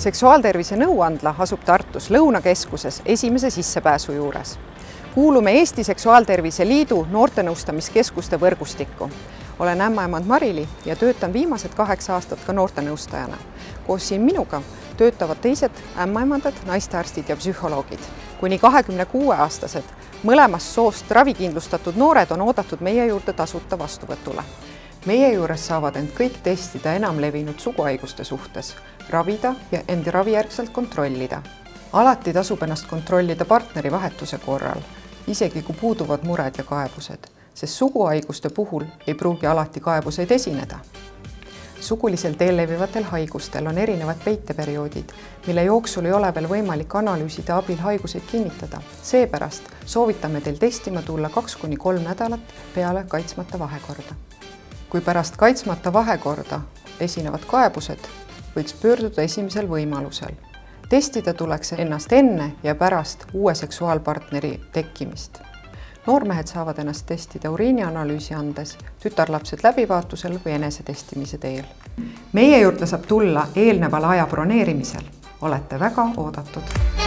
Seksuaaltervise nõuandla asub Tartus Lõunakeskuses esimese sissepääsu juures. Kuulume Eesti Seksuaaltervise Liidu noortenõustamiskeskuste võrgustikku. Olen ämmaemand Marili ja töötan viimased 8 aastat ka noortenõustajana. Koos siin minuga töötavad teised ämmaemandad, naistearstid ja psühholoogid. Kuni 26-aastased mõlemast soost ravikindlustatud noored on oodatud meie juurde tasuta vastuvõtule. Meie juures saavad end kõik testida enamlevinud suguhaiguste suhtes, ravida ja end ravijärgselt kontrollida. Alati tasub ennast kontrollida partneri vahetuse korral, isegi kui puuduvad mured ja kaebused, sest suguhaiguste puhul ei pruugi alati kaebuseid esineda. Sugulisel teel levivatel haigustel on erinevad peiteperioodid, mille jooksul ei ole veel võimalik analüüside abil haiguseid kinnitada. Seepärast soovitame teil testima tulla 2–3 nädalat peale kaitsmata vahekorda. Kui pärast kaitsmata vahekorda esinevad kaebused, võiks pöörduda esimesel võimalusel. Testida tuleks ennast enne ja pärast uue seksuaalpartneri tekkimist. Noormehed saavad ennast testida uriinianalüüsi andes, tütarlapsed läbivaatusel või enesetestimise teel. Meie juurde saab tulla eelneval aja broneerimisel. Olete väga oodatud!